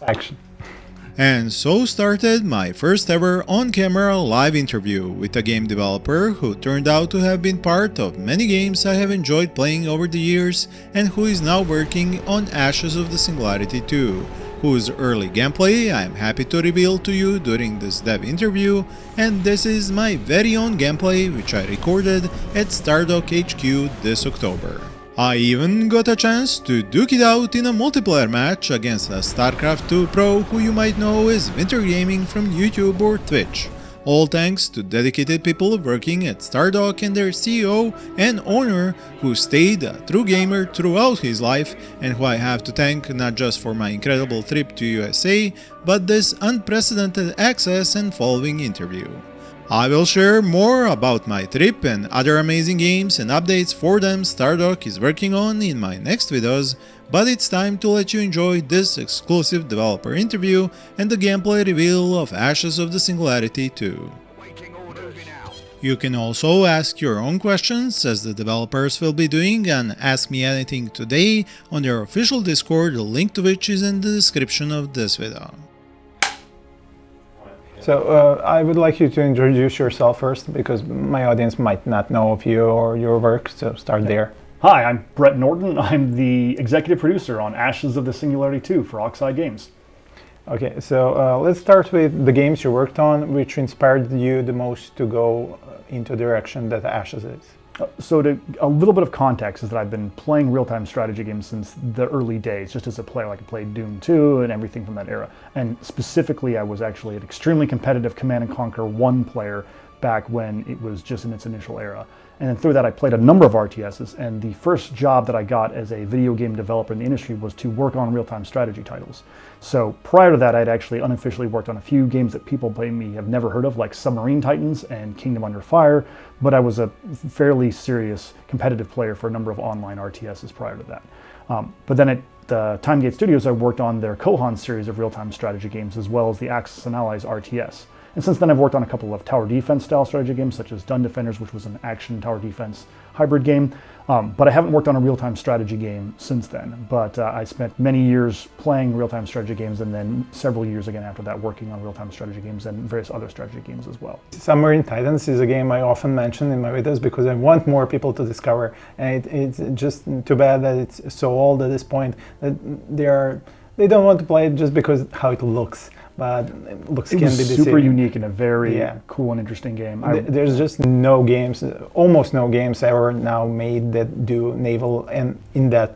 Action. And so started my first ever on-camera live interview with a game developer who turned out to have been part of many games I have enjoyed playing over the years and who is now working on Ashes of the Singularity II, whose early gameplay I am happy to reveal to you during this dev interview, and this is my very own gameplay which I recorded at Stardock HQ this October. I even got a chance to duke it out in a multiplayer match against a StarCraft 2 pro who you might know as Wintergaming from YouTube or Twitch. All thanks to dedicated people working at Stardock and their CEO and owner who stayed a true gamer throughout his life and who I have to thank not just for my incredible trip to USA, but this unprecedented access and following interview. I will share more about my trip and other amazing games and updates for them Stardock is working on in my next videos, but it's time to let you enjoy this exclusive developer interview and the gameplay reveal of Ashes of the Singularity II. You can also ask your own questions, as the developers will be doing, and Ask Me Anything today on their official Discord, the link to which is in the description of this video. So I would like you to introduce yourself first, because my audience might not know of you or your work, so start there. Hi, I'm Brett Norton. I'm the executive producer on Ashes of the Singularity II for Oxide Games. Okay, so let's start with the games you worked on, which inspired you the most to go into the direction that Ashes is. A little bit of context is that I've been playing real-time strategy games since the early days, just as a player. Like I played Doom 2 and everything from that era. And specifically, I was actually an extremely competitive Command & Conquer 1 player back when it was just in its initial era. And then through that, I played a number of RTSs, and the first job that I got as a video game developer in the industry was to work on real-time strategy titles. So prior to that, I'd actually unofficially worked on a few games that people playing me have never heard of, like Submarine Titans and Kingdom Under Fire, but I was a fairly serious competitive player for a number of online RTSs prior to that. But then at Time Gate Studios, I worked on their Kohan series of real-time strategy games, as well as the Axis and Allies RTS. And since then, I've worked on a couple of tower defense style strategy games, such as Dun Defenders, which was an action tower defense hybrid game. But I haven't worked on a real-time strategy game since then. But I spent many years playing real-time strategy games, and then several years again after that working on real-time strategy games and various other strategy games as well. Submarine Titans is a game I often mention in my videos because I want more people to discover. And it's just too bad that it's so old at this point that they don't want to play it just because how it looks. But looks can be deceiving. Super unique and a very cool and interesting game. There's just no games, almost no games ever now made that do naval, and in that,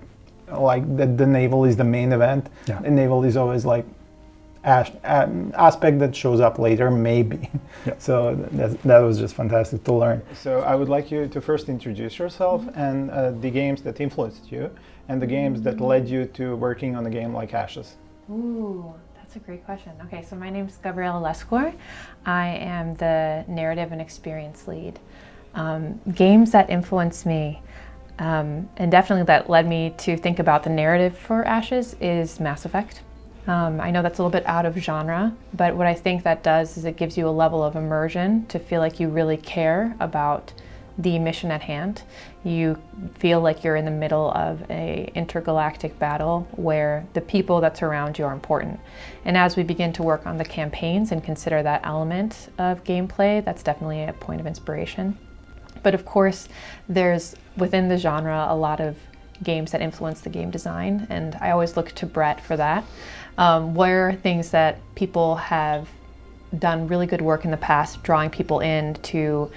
like that the naval is the main event. Yeah. The naval is always like aspect that shows up later, maybe. Yeah. So that was just fantastic to learn. So I would like you to first introduce yourself and the games that influenced you and the games that led you to working on a game like Ashes. Ooh. That's a great question. Okay, so my name is Gabriela Lescour. I am the narrative and experience lead. Games that influenced me and definitely that led me to think about the narrative for Ashes is Mass Effect. I know that's a little bit out of genre, but what I think that does is it gives you a level of immersion to feel like you really care about the mission at hand. You feel like you're in the middle of an intergalactic battle where the people that surround you are important. And as we begin to work on the campaigns and consider that element of gameplay, that's definitely a point of inspiration. But of course, there's within the genre a lot of games that influence the game design, and I always look to Brett for that. Where things that people have done really good work in the past, drawing people in to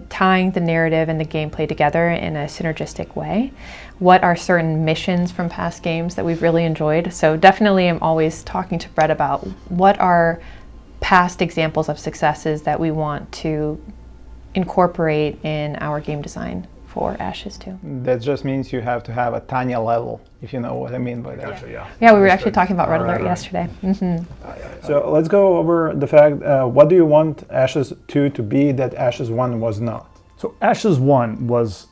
tying the narrative and the gameplay together in a synergistic way. What are certain missions from past games that we've really enjoyed? So definitely I'm always talking to Brett about what are past examples of successes that we want to incorporate in our game design for Ashes too. That just means you have to have a Tanya level, if you know what I mean by that. Gotcha, Yeah, we were actually talking about Red Alert yesterday. So let's go over the fact, what do you want Ashes 2 to be that Ashes 1 was not? So Ashes 1 was,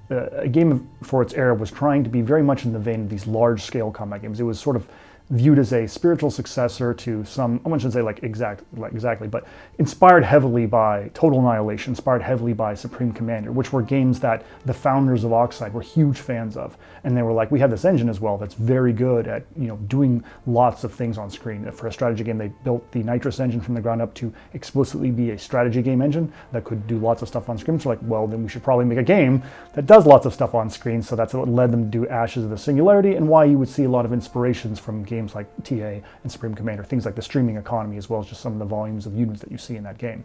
a game for its era was trying to be very much in the vein of these large-scale combat games. It was sort of viewed as a spiritual successor to some, I shouldn't say exactly, but inspired heavily by Total Annihilation, inspired heavily by Supreme Commander, which were games that the founders of Oxide were huge fans of. And they were like, we have this engine as well that's very good at doing lots of things on screen. For a strategy game, they built the Nitrous engine from the ground up to explicitly be a strategy game engine that could do lots of stuff on screen. So like, well, then we should probably make a game that does lots of stuff on screen. So that's what led them to do Ashes of the Singularity, and why you would see a lot of inspirations from games like TA and Supreme Commander, things like the streaming economy, as well as just some of the volumes of units that you see in that game.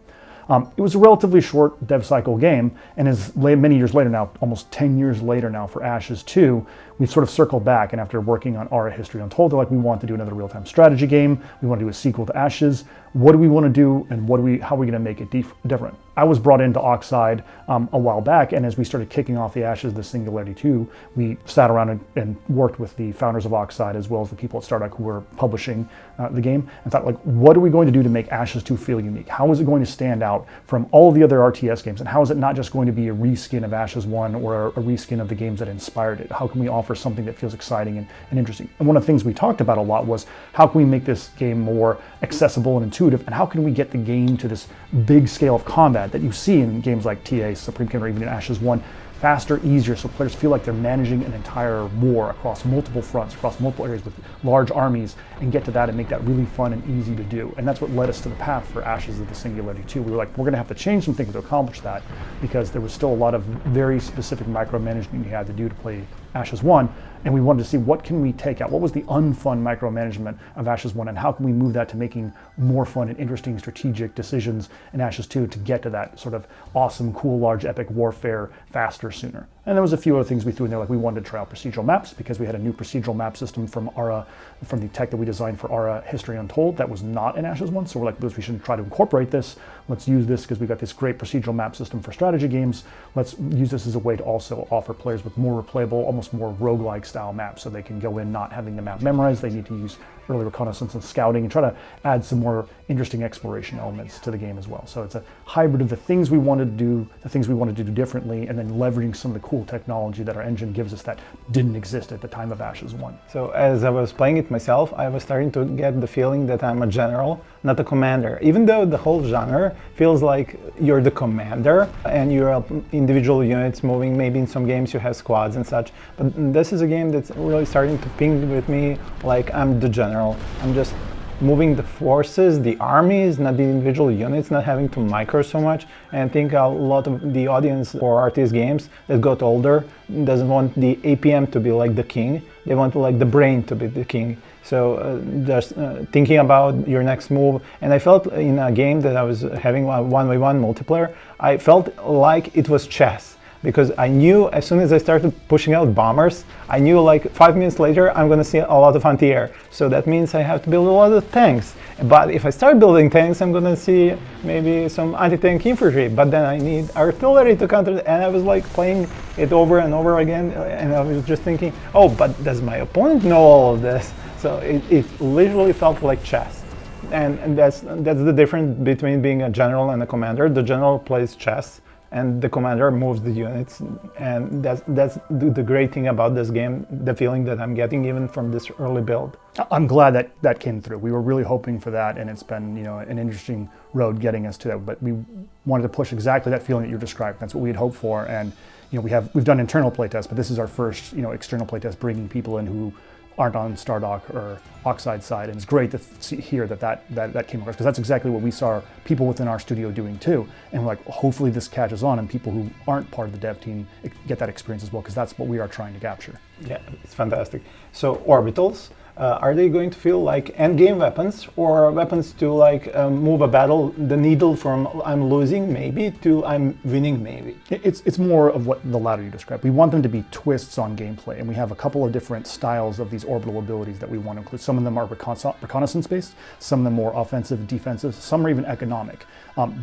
It was a relatively short dev cycle game, and as many years later now, almost 10 years later now for Ashes 2, we've sort of circled back, and after working on Aura History Untold, they're like, we want to do another real-time strategy game, we want to do a sequel to Ashes. What do we want to do, and how are we going to make it different? I was brought into Oxide a while back, and as we started kicking off the Ashes of the Singularity II, we sat around and worked with the founders of Oxide, as well as the people at Stardock who were publishing the game, and thought, like, what are we going to do to make Ashes 2 feel unique? How is it going to stand out from all the other RTS games, and how is it not just going to be a reskin of Ashes 1 or a reskin of the games that inspired it? How can we offer something that feels exciting and interesting? And one of the things we talked about a lot was, how can we make this game more accessible and intuitive, and how can we get the game to this big scale of combat that you see in games like TA, Supreme Commander, even in Ashes 1, faster, easier, so players feel like they're managing an entire war across multiple fronts, across multiple areas with large armies, and get to that and make that really fun and easy to do. And that's what led us to the path for Ashes of the Singularity II. We were like, we're going to have to change some things to accomplish that, because there was still a lot of very specific micromanagement you had to do to play Ashes 1, and we wanted to see what can we take out, what was the unfun micromanagement of Ashes 1, and how can we move that to making more fun and interesting strategic decisions in Ashes 2 to get to that sort of awesome, cool, large, epic warfare faster, sooner. And there was a few other things we threw in there, like we wanted to try out procedural maps, because we had a new procedural map system from Aura, from the tech that we designed for Aura History Untold that was not in Ashes 1, so we're like, we should try to incorporate this. Let's use this because we've got this great procedural map system for strategy games. Let's use this as a way to also offer players with more replayable, almost more roguelike style maps, so they can go in not having the map memorized. They need to use early reconnaissance and scouting and try to add some more interesting exploration elements to the game as well. So it's a hybrid of the things we wanted to do, the things we wanted to do differently, and then leveraging some of the cool technology that our engine gives us that didn't exist at the time of Ashes 1. So as I was playing it myself, I was starting to get the feeling that I'm a general, not a commander. Even though the whole genre feels like you're the commander and you're individual units moving, maybe in some games you have squads and such, but this is a game that's really starting to ping with me like I'm the general. I'm just moving the forces, the armies, not the individual units, not having to micro so much. And I think a lot of the audience for RTS games that got older doesn't want the APM to be like the king. They want like the brain to be the king. So just thinking about your next move. And I felt in a game that I was having a 1v1 multiplayer, I felt like it was chess. Because I knew as soon as I started pushing out bombers, I knew like 5 minutes later I'm going to see a lot of anti-air. So that means I have to build a lot of tanks. But if I start building tanks, I'm going to see maybe some anti-tank infantry. But then I need artillery to counter it. And I was like playing it over and over again. And I was just thinking, oh, but does my opponent know all of this? So it literally felt like chess. And that's the difference between being a general and a commander. The general plays chess, and the commander moves the units, and that's the great thing about this game, the feeling that I'm getting even from this early build. I'm glad that came through. We were really hoping for that, and it's been an interesting road getting us to that. But we wanted to push exactly that feeling that you described. That's what we had hoped for, and we've done internal playtests, but this is our first external playtest, bringing people in who aren't on Stardock or Oxide side, and it's great to hear that came across, because that's exactly what we saw people within our studio doing too, and we're like, hopefully this catches on and people who aren't part of the dev team get that experience as well, because that's what we are trying to capture. Yeah, it's fantastic. So Orbitals, are they going to feel like endgame weapons, or weapons to like move a battle, the needle from I'm losing maybe to I'm winning maybe? It's more of what the latter you described. We want them to be twists on gameplay, and we have a couple of different styles of these orbital abilities that we want to include. Some of them are reconnaissance based, some of them more offensive, defensive, some are even economic.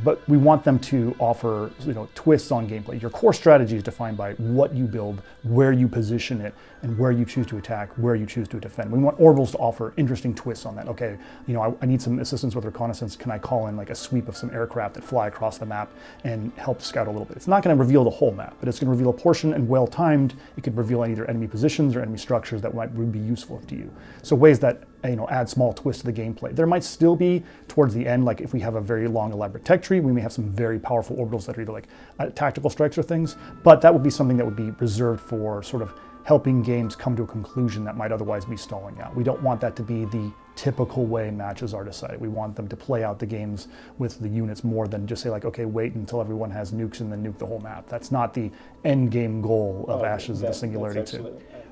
But we want them to offer twists on gameplay. Your core strategy is defined by what you build, where you position it, and where you choose to attack, where you choose to defend. We want orbitals to offer interesting twists on that. Okay, I need some assistance with reconnaissance. Can I call in like a sweep of some aircraft that fly across the map and help scout a little bit? It's not going to reveal the whole map, but it's going to reveal a portion, and well timed, it could reveal either enemy positions or enemy structures that would be useful to you. So ways that add small twists to the gameplay. There might still be towards the end, like if we have a very long elaborate tech tree, we may have some very powerful orbitals that are either like tactical strikes or things, but that would be something that would be reserved for sort of helping games come to a conclusion that might otherwise be stalling out. We don't want that to be the typical way matches are decided. We want them to play out the games with the units more than just say like, okay, wait until everyone has nukes and then nuke the whole map. That's not the end game goal of Ashes of the Singularity II.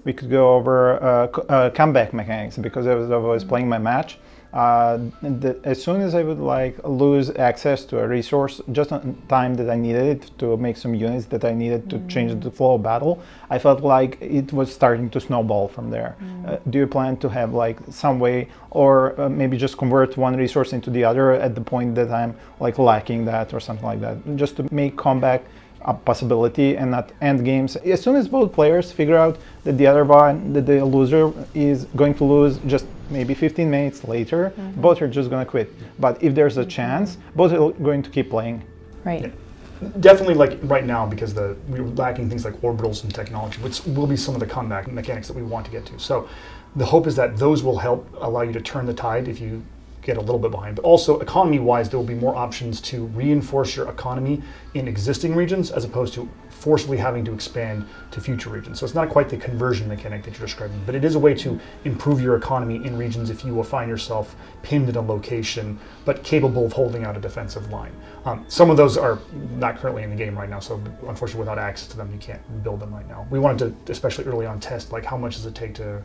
We could go over comeback mechanics, because I was playing my match. As soon as I would like lose access to a resource just on time that I needed it to make some units that I needed to change the flow of battle, I felt like it was starting to snowball from there. Do you plan to have like some way, or maybe just convert one resource into the other at the point that I'm like lacking that or something like that, just to make comeback a possibility and not end games? As soon as both players figure out that the other one, that the loser is going to lose just maybe 15 minutes later, both are just going to quit. But if there's a chance, both are going to keep playing. Right. Yeah. Definitely, like right now, because we're lacking things like orbitals and technology, which will be some of the comeback mechanics that we want to get to. So the hope is that those will help allow you to turn the tide if you get a little bit behind. But also economy-wise, there will be more options to reinforce your economy in existing regions as opposed to forcibly having to expand to future regions. So it's not quite the conversion mechanic that you're describing, but it is a way to improve your economy in regions if you will find yourself pinned in a location, but capable of holding out a defensive line. Some of those are not currently in the game right now, so unfortunately without access to them, you can't build them right now. We wanted to, especially early on, test like how much does it take to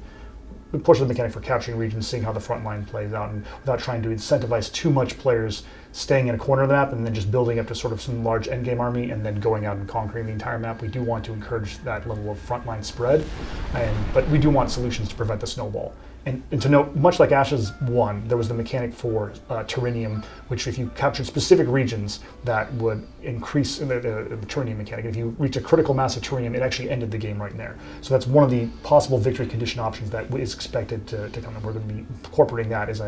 push the mechanic for capturing regions, seeing how the front line plays out, and without trying to incentivize too much players staying in a corner of the map and then just building up to sort of some large endgame army and then going out and conquering the entire map. We do want to encourage that level of frontline spread, but we do want solutions to prevent the snowball. And to note, much like Ashes 1, there was the mechanic for Terrenium, which if you captured specific regions, that would increase the Terrenium mechanic. If you reach a critical mass of Terrenium, it actually ended the game right there. So that's one of the possible victory condition options that is expected to come. And we're going to be incorporating that as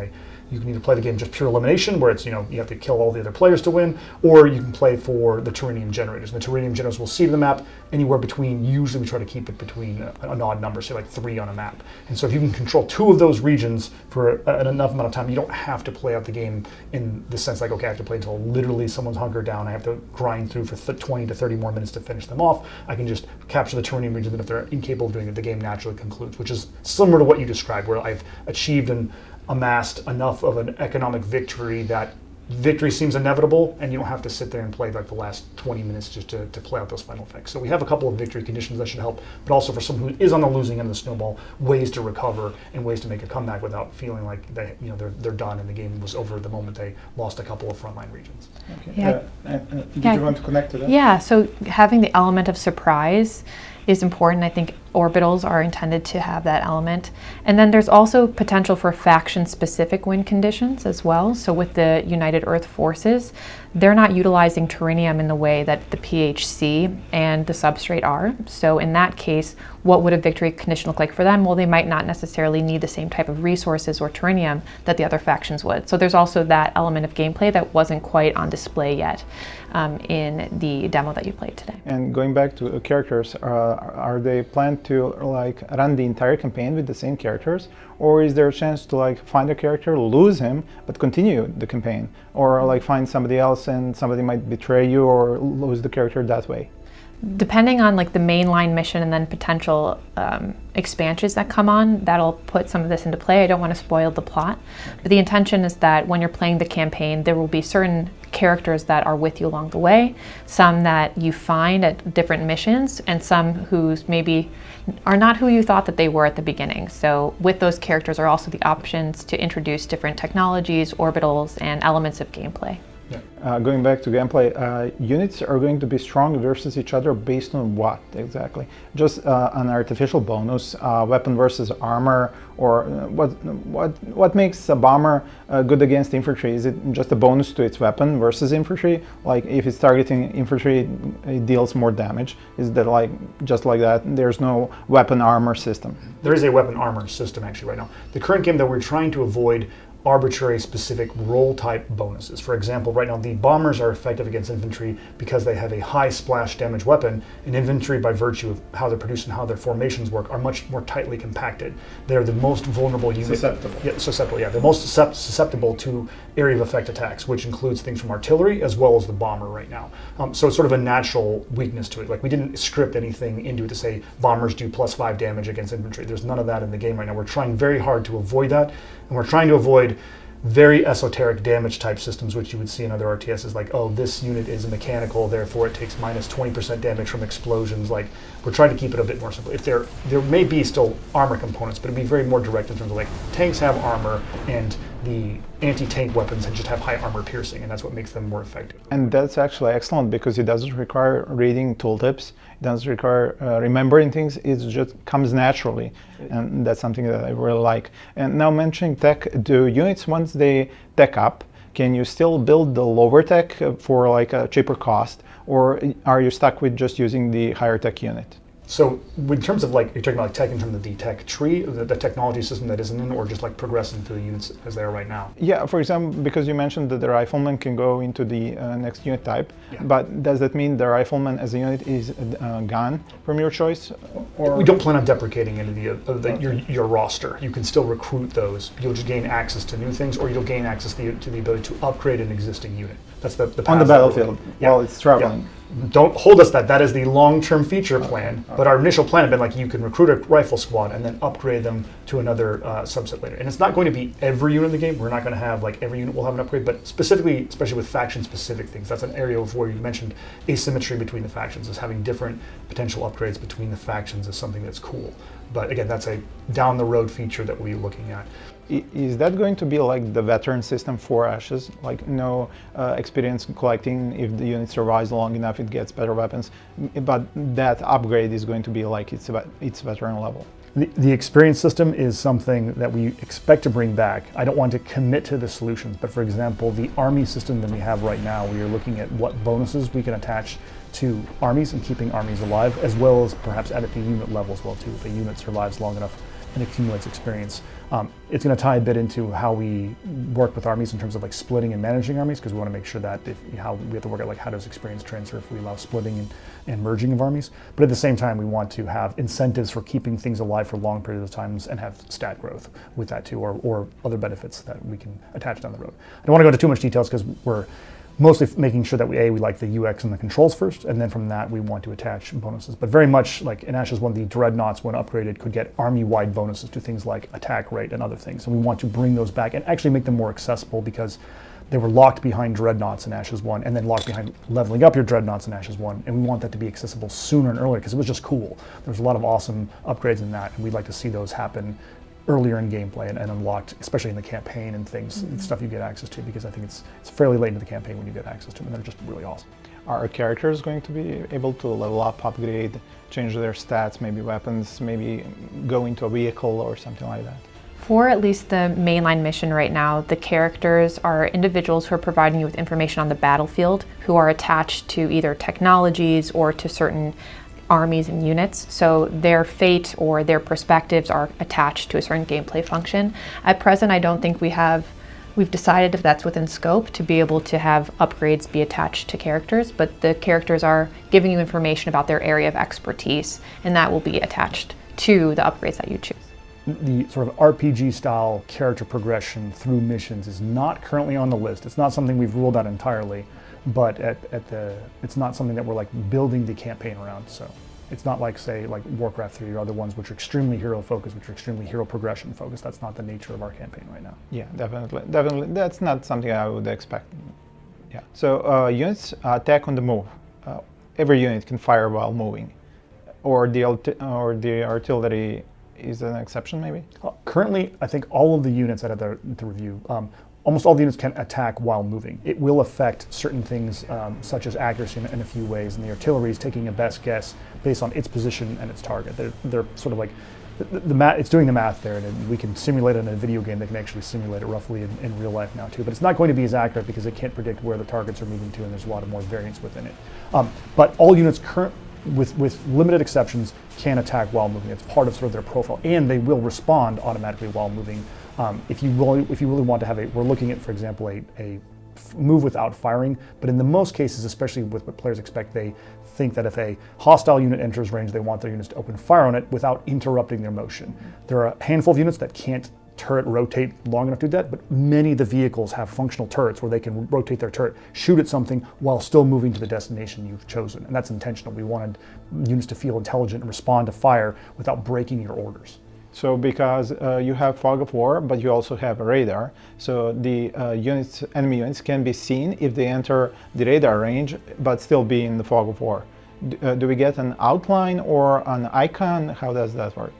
you can either play the game just pure elimination, where it's, you have to kill all the other players to win, or you can play for the Terrenium generators. And the Terrenium generators will seed the map anywhere between, usually we try to keep it between an odd number, say like 3 on a map. And so if you can control 2 of those regions for enough amount of time, you don't have to play out the game in the sense like, okay, I have to play until literally someone's hunkered down, I have to grind through for 20 to 30 more minutes to finish them off. I can just capture the Terrenium region, and if they're incapable of doing it, the game naturally concludes, which is similar to what you described, where I've achieved and amassed enough of an economic victory that victory seems inevitable, and you don't have to sit there and play like the last 20 minutes just to play out those final effects. So we have a couple of victory conditions that should help, but also for someone who is on the losing end of the snowball, ways to recover and ways to make a comeback without feeling like they're done and the game was over the moment they lost a couple of frontline regions. Okay. Yeah. Did you want to connect to that? Yeah, so having the element of surprise is important. I think orbitals are intended to have that element. And then there's also potential for faction-specific win conditions as well. So with the United Earth Forces, they're not utilizing Terrenium in the way that the PHC and the Substrate are. So in that case, what would a victory condition look like for them? Well, they might not necessarily need the same type of resources or Terrenium that the other factions would. So there's also that element of gameplay that wasn't quite on display yet in the demo that you played today. And going back to characters, are they planned to like run the entire campaign with the same characters, or is there a chance to like find a character, lose him, but continue the campaign, or like find somebody else and somebody might betray you or lose the character that way? Depending on like the mainline mission and then potential expansions that come on, that'll put some of this into play. I don't want to spoil the plot, but the intention is that when you're playing the campaign, there will be certain characters that are with you along the way, some that you find at different missions, and some who's maybe are not who you thought that they were at the beginning. So with those characters are also the options to introduce different technologies, orbitals, and elements of gameplay. Going back to gameplay, units are going to be strong versus each other based on what exactly? Just an artificial bonus, weapon versus armor, or what makes a bomber good against infantry? Is it just a bonus to its weapon versus infantry? Like if it's targeting infantry, it deals more damage. Is that like just like that? There's no weapon armor system. There is a weapon armor system actually right now. The current game that we're trying to avoid arbitrary specific role type bonuses. For example, right now the bombers are effective against infantry because they have a high splash damage weapon, and infantry, by virtue of how they're produced and how their formations work, are much more tightly compacted. They're the most vulnerable unit. Susceptible, yeah. They're most susceptible to area of effect attacks, which includes things from artillery as well as the bomber right now. So it's sort of a natural weakness to it. Like, we didn't script anything into it to say bombers do +5 damage against infantry. There's none of that in the game right now. We're trying very hard to avoid that, and we're trying to avoid very esoteric damage type systems, which you would see in other RTSs, like, oh, this unit is mechanical, therefore it takes minus 20% damage from explosions. Like, we're trying to keep it a bit more simple. If there may be still armor components, but it'd be very more direct in terms of, like, tanks have armor and the anti-tank weapons just have high armor piercing, and that's what makes them more effective. And that's actually excellent because it doesn't require reading tooltips, it doesn't require remembering things, it just comes naturally, and that's something that I really like. And now, mentioning tech, do units, once they tech up, can you still build the lower tech for like a cheaper cost, or are you stuck with just using the higher tech unit? So in terms of, like, you're talking about like tech in terms of the tech tree, the technology system that isn't in, or just like progressing to the units as they are right now? Yeah, for example, because you mentioned that the rifleman can go into the next unit type, but does that mean the rifleman as a unit is gone from your choice? Or we don't plan on deprecating any of your roster. You can still recruit those. You'll just gain access to new things, or you'll gain access to the ability to upgrade an existing unit. That's the on the battlefield while it's traveling. Yeah. Don't hold us that is the long-term feature plan, but our initial plan had been like, you can recruit a rifle squad and then upgrade them to another subset later. And it's not going to be every unit in the game. We're not going to have, like, every unit will have an upgrade, but specifically, especially with faction-specific things, that's an area of where you mentioned asymmetry between the factions, is having different potential upgrades between the factions is something that's cool. But again, that's a down-the-road feature that we'll be looking at. Is that going to be like the veteran system for Ashes? Like, no experience collecting, if the unit survives long enough, it gets better weapons, but that upgrade is going to be like its veteran level? The experience system is something that we expect to bring back. I don't want to commit to the solutions, but for example, the army system that we have right now, we are looking at what bonuses we can attach to armies and keeping armies alive, as well as perhaps at the unit level as well too. If a unit survives long enough and accumulates experience. It's going to tie a bit into how we work with armies in terms of like splitting and managing armies, because we want to make sure that we have to work at like how does experience transfer if we allow splitting and merging of armies. But at the same time, we want to have incentives for keeping things alive for long periods of times and have stat growth with that too, or other benefits that we can attach down the road. I don't want to go into too much details because we're mostly making sure that we like the UX and the controls first, and then from that we want to attach bonuses. But very much like in Ashes 1, the Dreadnoughts, when upgraded, could get army-wide bonuses to things like attack rate and other things. And we want to bring those back and actually make them more accessible, because they were locked behind Dreadnoughts in Ashes 1 and then locked behind leveling up your Dreadnoughts in Ashes 1. And we want that to be accessible sooner and earlier because it was just cool. There was a lot of awesome upgrades in that, and we'd like to see those happen earlier in gameplay and unlocked, especially in the campaign and things, stuff you get access to, because I think it's fairly late into the campaign when you get access to them, and they're just really awesome. Are characters going to be able to level up, upgrade, change their stats, maybe weapons, maybe go into a vehicle or something like that? For at least the mainline mission right now, the characters are individuals who are providing you with information on the battlefield, who are attached to either technologies or to certain armies and units, so their fate or their perspectives are attached to a certain gameplay function. At present, I don't think we've decided if that's within scope to be able to have upgrades be attached to characters, but the characters are giving you information about their area of expertise, and that will be attached to the upgrades that you choose. The sort of RPG style character progression through missions is not currently on the list. It's not something we've ruled out entirely, but it's not something that we're like building the campaign around. So it's not like, say, like Warcraft 3 or other ones which are extremely hero focused, which are extremely hero progression focused. That's not the nature of our campaign right now. Yeah, definitely. That's not something I would expect. Yeah. So units attack on the move. Every unit can fire while moving, or the artillery is an exception, maybe? Currently, I think all of the units that I had to review, almost all the units can attack while moving. It will affect certain things such as accuracy in a few ways, and the artillery is taking a best guess based on its position and its target. They're sort of like, it's doing the math there, and we can simulate it in a video game that can actually simulate it roughly in real life now too. But it's not going to be as accurate because it can't predict where the targets are moving to, and there's a lot of more variance within it. But all units with limited exceptions, can attack while moving. It's part of sort of their profile, and they will respond automatically while moving. If you really want to have we're looking at, for example, a move without firing, but in the most cases, especially with what players expect, they think that if a hostile unit enters range, they want their units to open fire on it without interrupting their motion. There are a handful of units that can't turret rotate long enough to do that, but many of the vehicles have functional turrets where they can rotate their turret, shoot at something while still moving to the destination you've chosen, and that's intentional. We wanted units to feel intelligent and respond to fire without breaking your orders. So because you have fog of war, but you also have a radar, so the enemy units can be seen if they enter the radar range, but still be in the fog of war. Do we get an outline or an icon? How does that work?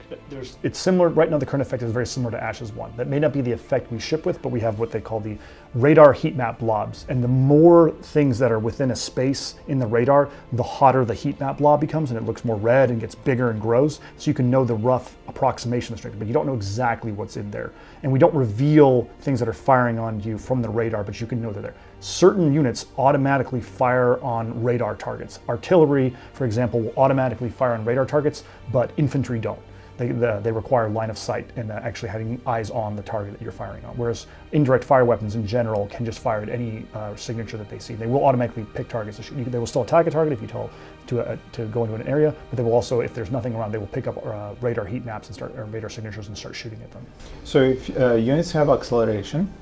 It's similar, right now the current effect is very similar to Ashes 1. That may not be the effect we ship with, but we have what they call the radar heat map blobs. And the more things that are within a space in the radar, the hotter the heat map blob becomes, and it looks more red and gets bigger and grows. So you can know the rough approximation of strength, but you don't know exactly what's in there. And we don't reveal things that are firing on you from the radar, but you can know they're there. Certain units automatically fire on radar targets. Artillery, for example, will automatically fire on radar targets, but infantry don't. They require line of sight and actually having eyes on the target that you're firing on. Whereas indirect fire weapons in general can just fire at any signature that they see. They will automatically pick targets to shoot. They will still attack a target if you tell to go into an area, but they will also, if there's nothing around, they will pick up radar heat maps and or radar signatures and start shooting at them. So if units have acceleration,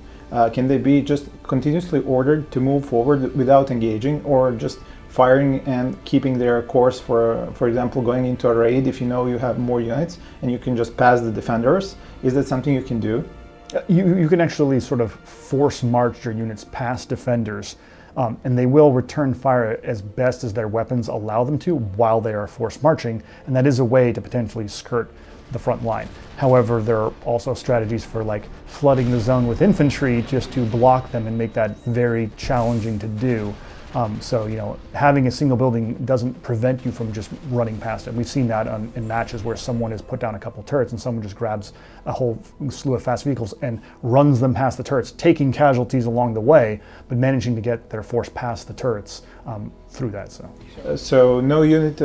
can they be just continuously ordered to move forward without engaging, or just firing and keeping their course for example, going into a raid if you know you have more units and you can just pass the defenders? Is that something you can do? You can actually sort of force march your units past defenders, and they will return fire as best as their weapons allow them to while they are force marching, and that is a way to potentially skirt the front line. However, there are also strategies for like flooding the zone with infantry just to block them and make that very challenging to do. So, having a single building doesn't prevent you from just running past it. We've seen that in matches where someone has put down a couple turrets and someone just grabs a whole slew of fast vehicles and runs them past the turrets, taking casualties along the way, but managing to get their force past the turrets through that. So no unit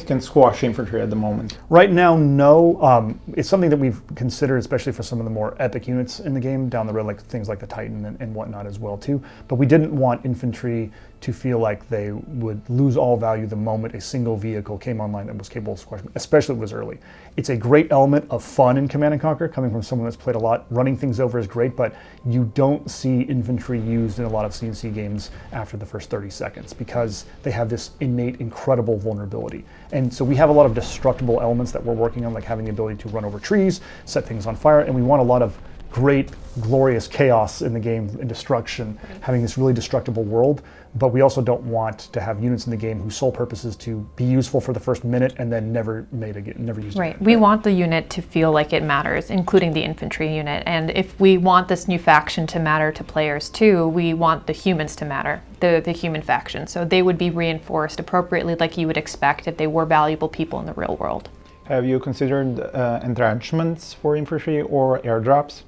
can squash infantry at the moment. Right now, no. It's something that we've considered, especially for some of the more epic units in the game down the road, like things like the Titan and whatnot as well too. But we didn't want infantry to feel like they would lose all value the moment a single vehicle came online that was capable of squashing, especially if it was early. It's a great element of fun in Command & Conquer, coming from someone that's played a lot. Running things over is great, but you don't see infantry used in a lot of CNC games after the first 30 seconds because they have this innate, incredible vulnerability. And so we have a lot of destructible elements that we're working on, like having the ability to run over trees, set things on fire, and we want a lot of great, glorious chaos in the game and destruction, having this really destructible world. But we also don't want to have units in the game whose sole purpose is to be useful for the first minute and then never used right. again. We want the unit to feel like it matters, including the infantry unit. And if we want this new faction to matter to players too, we want the humans to matter, the human faction. So they would be reinforced appropriately like you would expect if they were valuable people in the real world. Have you considered entrenchments for infantry or airdrops?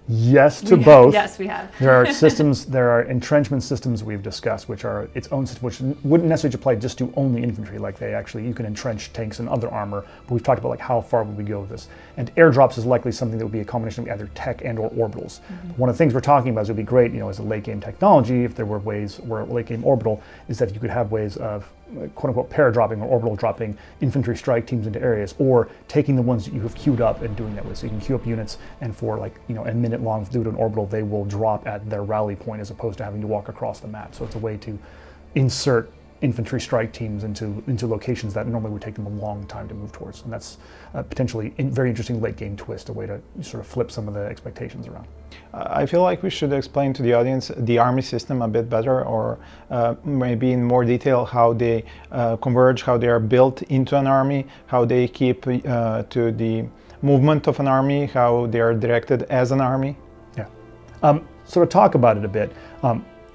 Yes to both. Yes, we have. There are entrenchment systems we've discussed, which are its own system, which wouldn't necessarily apply just to only infantry. Like you can entrench tanks and other armor, but we've talked about like how far would we go with this. And airdrops is likely something that would be a combination of either tech and or orbitals. One of the things we're talking about is it would be great, as a late game technology, if there were ways where late game orbital is that you could have ways of quote unquote para-dropping or orbital dropping infantry strike teams into areas, or taking the ones that you have queued up and doing that with. So you can queue up units, and for a minute long due to an orbital, they will drop at their rally point as opposed to having to walk across the map. So it's a way to insert infantry strike teams into locations that normally would take them a long time to move towards. And that's potentially a very interesting late game twist, a way to sort of flip some of the expectations around. I feel like we should explain to the audience the army system a bit better, or maybe in more detail how they converge, how they are built into an army, how they keep to the movement of an army, how they are directed as an army. Yeah. So to talk about it a bit,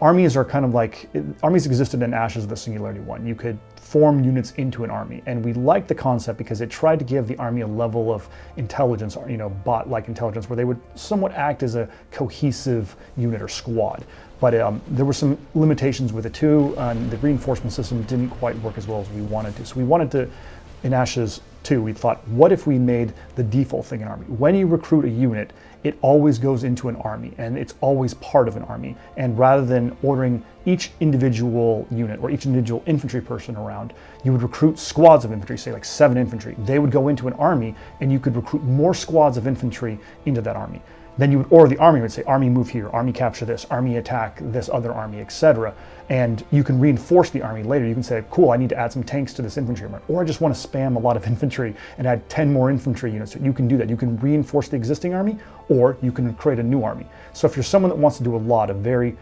armies are kind of like, armies existed in Ashes of the Singularity I. You could form units into an army, and we liked the concept because it tried to give the army a level of intelligence, bot-like intelligence, where they would somewhat act as a cohesive unit or squad. But there were some limitations with it too, and the reinforcement system didn't quite work as well as we wanted to. So we wanted to, in Ashes, II, we thought, what if we made the default thing an army? When you recruit a unit, it always goes into an army, and it's always part of an army. And rather than ordering each individual unit or each individual infantry person around, you would recruit squads of infantry, say like 7 infantry. They would go into an army, and you could recruit more squads of infantry into that army. Then you would order the army, would say, army move here, army capture this, army attack this other army, etc. And you can reinforce the army later. You can say, cool, I need to add some tanks to this infantry army, or I just want to spam a lot of infantry and add 10 more infantry units. You can do that. You can reinforce the existing army, or you can create a new army. So if you're someone that wants to do a lot of very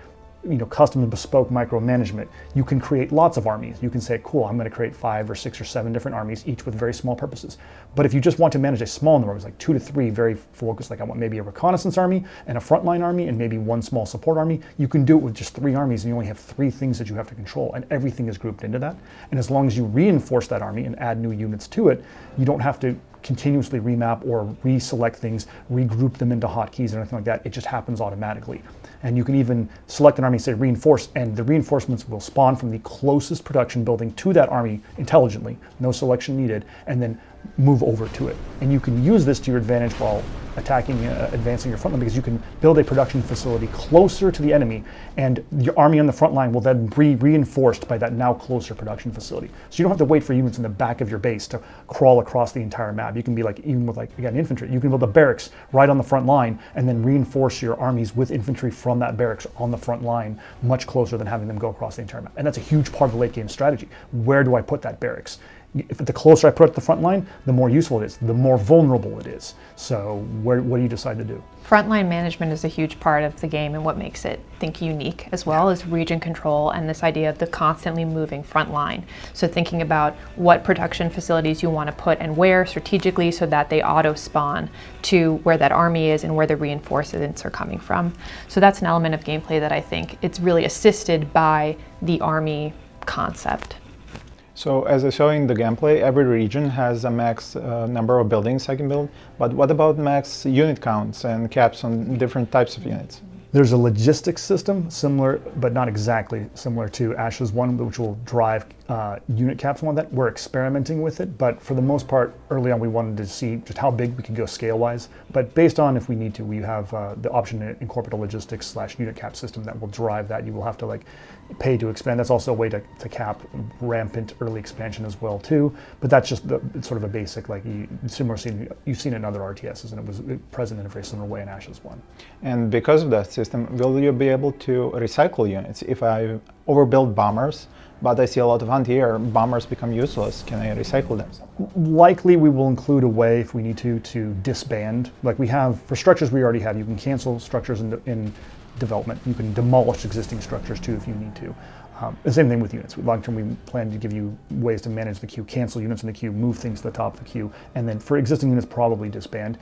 custom and bespoke micromanagement, you can create lots of armies. You can say, cool, I'm going to create 5 or 6 or 7 different armies, each with very small purposes. But if you just want to manage a small number, it's like 2 to 3 very focused, like I want maybe a reconnaissance army and a frontline army and maybe 1 small support army, you can do it with just 3 armies, and you only have 3 things that you have to control, and everything is grouped into that. And as long as you reinforce that army and add new units to it, you don't have to continuously remap or reselect things, regroup them into hotkeys and anything like that. It just happens automatically. And you can even select an army, say reinforce, and the reinforcements will spawn from the closest production building to that army intelligently, no selection needed, and then move over to it. And you can use this to your advantage while attacking, advancing your front line, because you can build a production facility closer to the enemy, and your army on the front line will then be reinforced by that now closer production facility. So you don't have to wait for units in the back of your base to crawl across the entire map. You can be like, even with like, again, infantry, you can build a barracks right on the front line and then reinforce your armies with infantry from that barracks on the front line, much closer than having them go across the entire map. And that's a huge part of the late game strategy. Where do I put that barracks? If the closer I put it to the front line, the more useful it is, the more vulnerable it is. So what do you decide to do? Frontline management is a huge part of the game, and what makes it, I think, unique as well is region control and this idea of the constantly moving front line. So thinking about what production facilities you want to put and where strategically so that they auto spawn to where that army is and where the reinforcements are coming from. So that's an element of gameplay that I think it's really assisted by the army concept. So as I saw in the gameplay, every region has a max number of buildings I can build, but what about max unit counts and caps on different types of units? There's a logistics system similar, but not exactly similar to Ashes 1, which will drive unit caps and all that. We're experimenting with it, but for the most part, early on we wanted to see just how big we could go scale-wise. But based on if we need to, we have the option to incorporate a logistics / unit cap system that will drive that. You will have to like pay to expand. That's also a way to cap rampant early expansion as well too. But that's just it's sort of a basic, like similar scene you've seen in other RTSs, and it was present in a very similar way in Ashes 1. And because of that system, will you be able to recycle units? If I overbuild bombers, but I see a lot of anti-air, bombers become useless. Can I recycle them? Likely we will include a way, if we need to disband. Like we have, for structures we already have, you can cancel structures in development. You can demolish existing structures too if you need to. The same thing with units. Long term we plan to give you ways to manage the queue, cancel units in the queue, move things to the top of the queue, and then for existing units probably disband.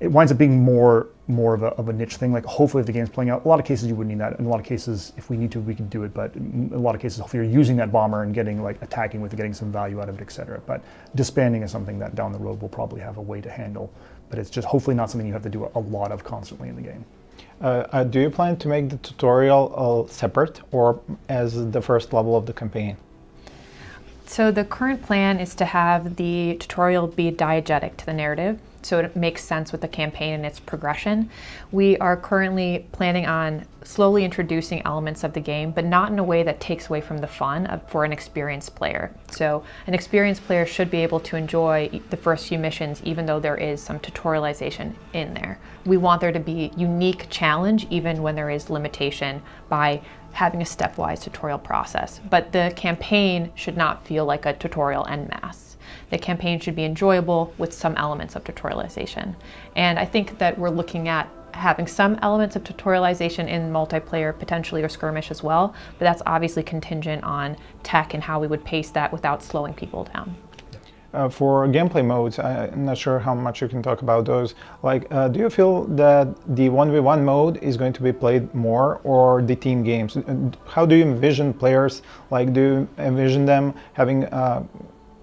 It winds up being more of a niche thing. Like hopefully if the game's playing out, a lot of cases you wouldn't need that. In a lot of cases, if we need to, we can do it. But in a lot of cases, hopefully you're using that bomber and getting like attacking with it, getting some value out of it, etc. But disbanding is something that down the road we'll probably have a way to handle. But it's just hopefully not something you have to do a lot of constantly in the game. Do you plan to make the tutorial separate or as the first level of the campaign? So the current plan is to have the tutorial be diegetic to the narrative, so it makes sense with the campaign and its progression. We are currently planning on slowly introducing elements of the game, but not in a way that takes away from the fun for an experienced player. So an experienced player should be able to enjoy the first few missions, even though there is some tutorialization in there. We want there to be unique challenge, even when there is limitation, by having a stepwise tutorial process. But the campaign should not feel like a tutorial en masse. The campaign should be enjoyable with some elements of tutorialization. And I think that we're looking at having some elements of tutorialization in multiplayer, potentially, or skirmish as well, but that's obviously contingent on tech and how we would pace that without slowing people down. For gameplay modes, I'm not sure how much you can talk about those. Like, do you feel that the 1v1 mode is going to be played more, or the team games? How do you envision players? Like, do you envision them having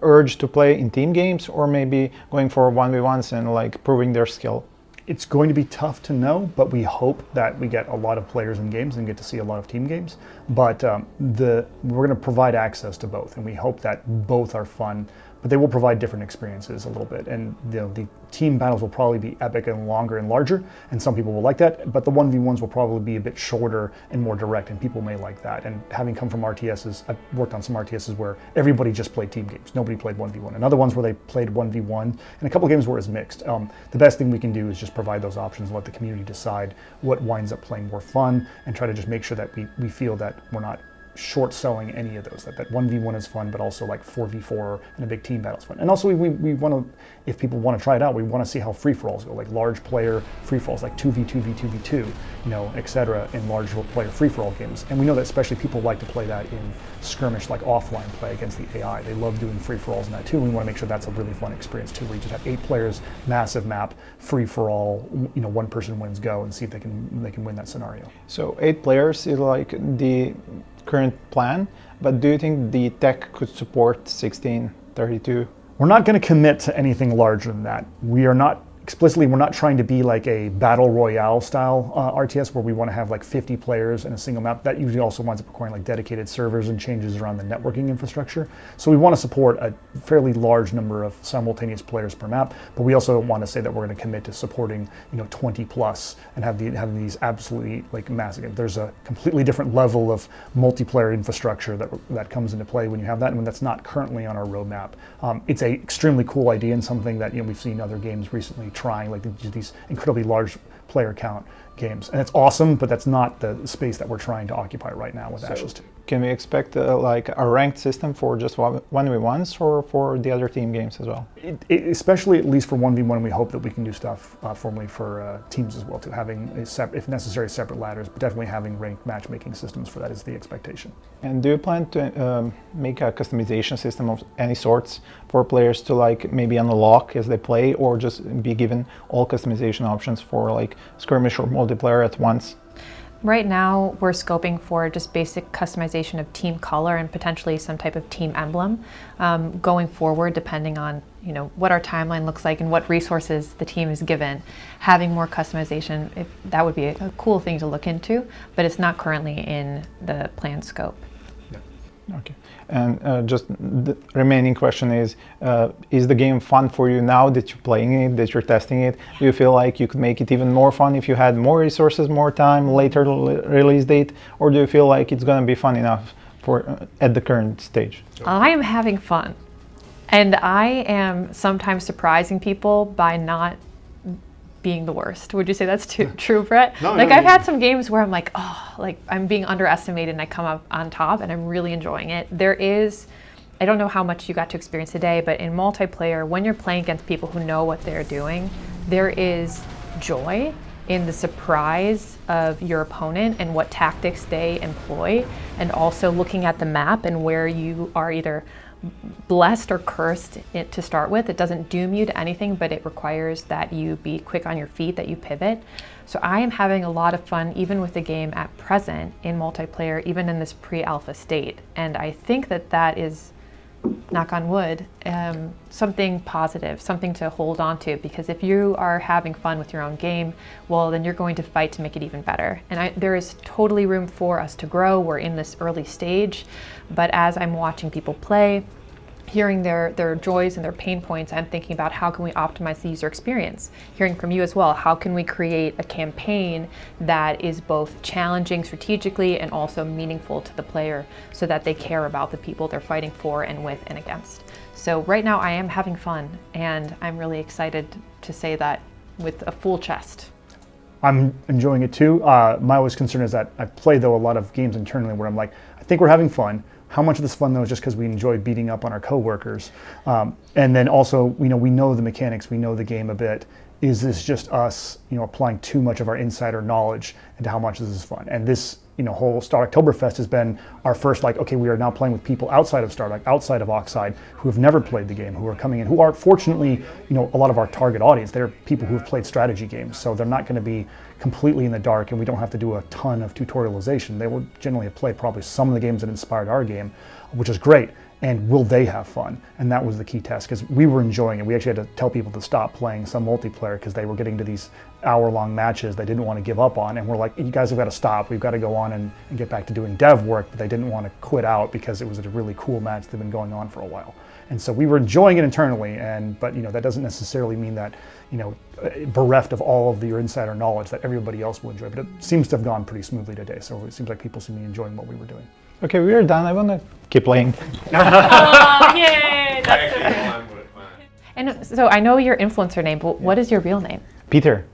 urge to play in team games, or maybe going for 1v1s and like proving their skill? It's going to be tough to know, but we hope that we get a lot of players in games and get to see a lot of team games. But we're going to provide access to both, and we hope that both are fun. but they will provide different experiences a little bit. And the team battles will probably be epic and longer and larger, and some people will like that, but the 1v1s will probably be a bit shorter and more direct, and people may like that. And having come from RTSs, I've worked on some RTSs where everybody just played team games. Nobody played 1v1. And other ones where they played 1v1, and a couple of games where it's mixed. The best thing we can do is just provide those options and let the community decide what winds up playing more fun, and try to just make sure that we feel that we're not short selling any of those, that 1v1 is fun, but also like 4v4 and a big team battle is fun. And also we want to, if people want to try it out, we want to see how free-for-alls go, like large player free-for-alls, like 2v2v2v2, etc. in large player free-for-all games. And we know that especially people like to play that in skirmish, like offline play against the AI. They love doing free-for-alls in that too. We want to make sure that's a really fun experience too, where you just have 8 players, massive map, free-for-all, one person wins go, and see if they can win that scenario. So 8 players is like the current plan, but do you think the tech could support 16, 32? We're not going to commit to anything larger than that. We're not trying to be like a battle royale style RTS where we want to have like 50 players in a single map. That usually also winds up requiring like dedicated servers and changes around the networking infrastructure. So we want to support a fairly large number of simultaneous players per map, but we also want to say that we're going to commit to supporting 20 plus and having these absolutely like massive. There's a completely different level of multiplayer infrastructure that comes into play when you have that, and that's not currently on our roadmap. It's an extremely cool idea and something that we've seen other games recently trying, like these incredibly large player count games, and it's awesome, but that's not the space that we're trying to occupy right now with Ashes 2. Can we expect like a ranked system for just 1v1s or for the other team games as well? Especially at least for 1v1, we hope that we can do stuff formally for teams as well, too, having if necessary separate ladders, but definitely having ranked matchmaking systems for that is the expectation. And do you plan to make a customization system of any sorts for players to like maybe unlock as they play, or just be given all customization options for like skirmish or multiplayer at once? Right now, we're scoping for just basic customization of team color and potentially some type of team emblem. Going forward, depending on what our timeline looks like and what resources the team is given, having more customization, that would be a cool thing to look into, but it's not currently in the planned scope. Okay, and just the remaining question is the game fun for you now that you're playing it, that you're testing it? Do you feel like you could make it even more fun if you had more resources, more time, later release date, or do you feel like it's going to be fun enough for at the current stage? I am having fun, and I am sometimes surprising people by not being the worst. Would you say that's true, Brett? No, I've had some games where I'm like, I'm being underestimated and I come up on top and I'm really enjoying it. I don't know how much you got to experience today, but in multiplayer, when you're playing against people who know what they're doing, there is joy in the surprise of your opponent and what tactics they employ, and also looking at the map and where you are either blessed or cursed to start with. It doesn't doom you to anything, but it requires that you be quick on your feet, that you pivot. So I am having a lot of fun even with the game at present in multiplayer, even in this pre-alpha state. And I think that is, knock on wood, something positive, something to hold on to, because if you are having fun with your own game, well, then you're going to fight to make it even better. And there is totally room for us to grow. We're in this early stage, but as I'm watching people play, hearing their joys and their pain points, I'm thinking about how can we optimize the user experience. Hearing from you as well, how can we create a campaign that is both challenging strategically and also meaningful to the player so that they care about the people they're fighting for and with and against. So right now I am having fun, and I'm really excited to say that with a full chest. I'm enjoying it too. My always concern is that I play though a lot of games internally where I'm like, I think we're having fun. How much of this fun though is just because we enjoy beating up on our coworkers? And then also, we know the mechanics, we know the game a bit. Is this just us, applying too much of our insider knowledge into how much this is fun? And this, whole Stardocktoberfest has been our first, okay, we are now playing with people outside of Stardock, outside of Oxide, who have never played the game, who are coming in, who are fortunately, a lot of our target audience. They're people who have played strategy games, so they're not going to be completely in the dark, and we don't have to do a ton of tutorialization. They will generally have played probably some of the games that inspired our game, which is great. And will they have fun? And that was the key test, because we were enjoying it. We actually had to tell people to stop playing some multiplayer because they were getting to these hour-long matches they didn't want to give up on, and we're like, you guys have got to stop. We've got to go on and get back to doing dev work, but they didn't want to quit out because it was a really cool match that had been going on for a while. And so we were enjoying it internally, but that doesn't necessarily mean that, bereft of all of your insider knowledge, that everybody else will enjoy. But it seems to have gone pretty smoothly today, so it seems like people seem to be enjoying what we were doing. Okay, we are done. I want to keep playing. Oh, yay! That's so great. And so I know your influencer name, but what is your real name? Peter.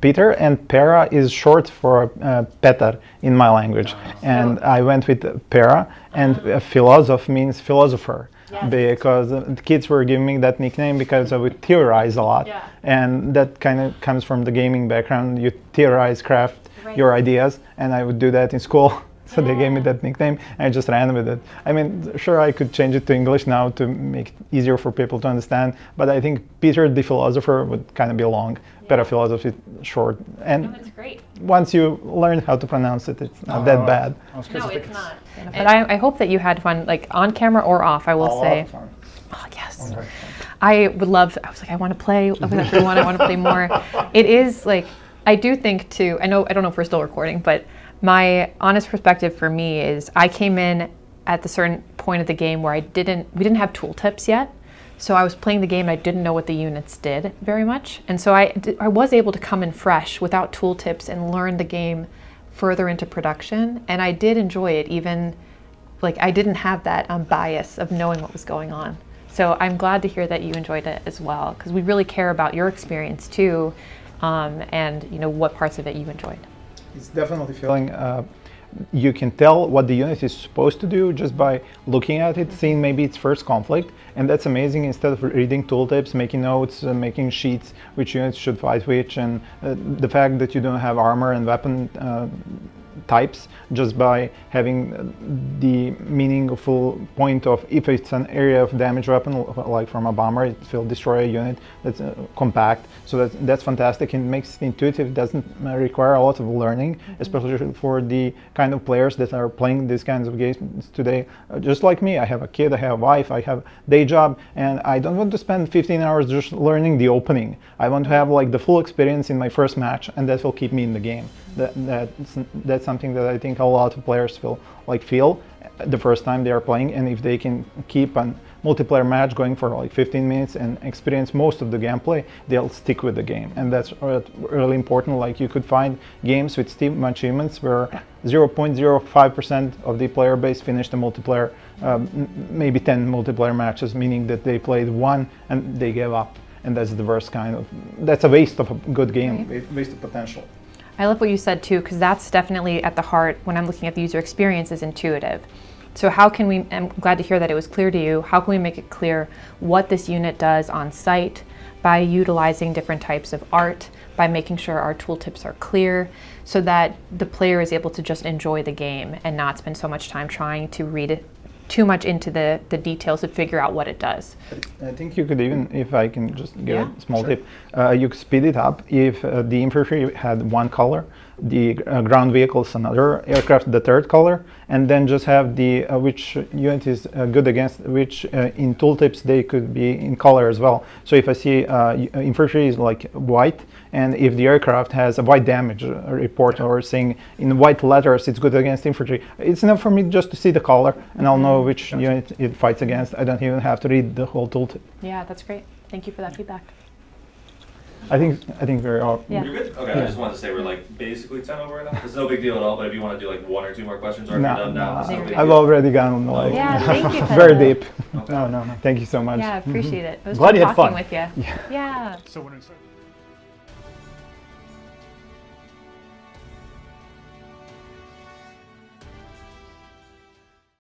Peter, and Pera is short for Petar in my language. And I went with Pera, and philosoph means philosopher. Yes. Because the kids were giving me that nickname because I would theorize a lot. Yeah. And that kind of comes from the gaming background. You theorize, craft your ideas, and I would do that in school. So they gave me that nickname, and I just ran with it. I mean, sure, I could change it to English now to make it easier for people to understand, but I think Peter the Philosopher would kind of be long. Better philosophy, short. And that's great. Once you learn how to pronounce it, it's not that bad. No, it's not. But I hope that you had fun, like on camera or off, I will say. Fun. Oh, yes. I would love, I was like, I want to play, I want to play more. It is like, I do think too, I don't know if we're still recording, but my honest perspective for me is I came in at the certain point of the game where we didn't have tooltips yet. So I was playing the game and I didn't know what the units did very much. And so I was able to come in fresh without tooltips and learn the game further into production. And I did enjoy it, even like I didn't have that bias of knowing what was going on. So I'm glad to hear that you enjoyed it as well, because we really care about your experience too, and what parts of it you enjoyed. It's definitely feeling, you can tell what the unit is supposed to do just by looking at it, seeing maybe its first conflict, and that's amazing. Instead of reading tooltips, making notes, making sheets, which units should fight which, and the fact that you don't have armor and weapon types, just by having the meaningful point of if it's an area of damage weapon, like from a bomber, it will destroy a unit that's compact. So that's fantastic. It makes it intuitive. It doesn't require a lot of learning, especially for the kind of players that are playing these kinds of games today. Just like me, I have a kid, I have a wife, I have a day job, and I don't want to spend 15 hours just learning the opening. I want to have like the full experience in my first match, and that will keep me in the game. That's something that I think a lot of players feel the first time they are playing, and if they can keep a multiplayer match going for like 15 minutes and experience most of the gameplay, they'll stick with the game, and that's really important. Like you could find games with Steam achievements where 0.05% of the player base finished the multiplayer, maybe 10 multiplayer matches, meaning that they played one and they gave up, and that's the worst kind of. That's a waste of a good game, waste of potential. I love what you said too, because that's definitely at the heart when I'm looking at the user experience is intuitive. So how can we, I'm glad to hear that it was clear to you, how can we make it clear what this unit does on site by utilizing different types of art, by making sure our tooltips are clear, so that the player is able to just enjoy the game and not spend so much time trying to read it too much into the details to figure out what it does. I think you could even, if I can just give a small tip, you could speed it up if the infantry had one color, the ground vehicles another, aircraft the third color, and then just have the which unit is good against which in tooltips they could be in color as well. So if I see infantry is like white, and if the aircraft has a white damage report or saying in white letters it's good against infantry, it's enough for me just to see the color and I'll know which unit it fights against. I don't even have to read the whole tooltip. Yeah, that's great. Thank you for that feedback. I think we're all. Yeah. You're good? Okay, I just wanted to say we're like basically 10 over right now. It's no big deal at all, but if you want to do like one or two more questions, or if you're done now, it's no big deal. I've already gone like thank you. very deep. Okay. No. Thank you so much. Yeah, I appreciate it. It was Glad fun you had talking fun. with you. Yeah. So when it's